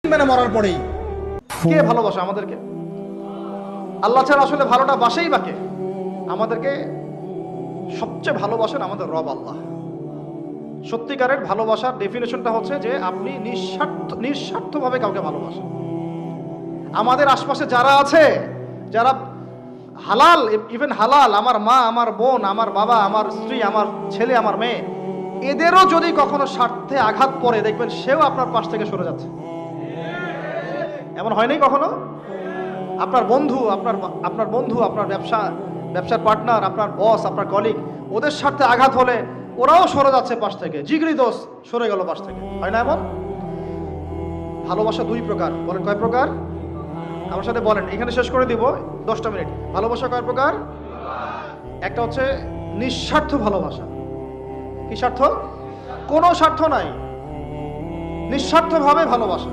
মানে মরার পরেই কে ভালোবাসে আমাদেরকে? আল্লাহ ছাড়া আসলে ভালোটা বাসেই বাকে। আমাদেরকে সবচেয়ে ভালোবাসেন আমাদের রব আল্লাহ। সত্যিকারের ভালোবাসার ডেফিনেশনটা হচ্ছে যে আপনি নিঃস্বার্থভাবে কাউকে ভালোবাসেন। আমাদের আশপাশে যারা আছে, যারা হালাল, ইভেন হালাল, আমার মা, আমার বোন, আমার বাবা, আমার স্ত্রী, আমার ছেলে, আমার মেয়ে, এদেরও যদি কখনো স্বার্থে আঘাত পড়ে, দেখবেন সেও আপনার পাশ থেকে সরে যাচ্ছে। এমন হয়নি কখনো? আপনার বন্ধু, আপনার ব্যবসার পার্টনার, আপনার বস, আপনার কলিগ, ওদের স্বার্থে আঘাত হলে ওরাও সরে যাচ্ছে পাশ থেকে। জিগরি দোষ সরে গেল পাশ থেকে, হয় না এমন? ভালোবাসা দুই প্রকার। বলেন কয় প্রকার? আমার সাথে বলেন, এখানে শেষ করে দিব 10টা মিনিট। ভালোবাসা কয় প্রকার? একটা হচ্ছে নিঃস্বার্থ ভালোবাসা। কি স্বার্থ? কোনো স্বার্থ নাই, নিঃস্বার্থভাবে ভালোবাসা।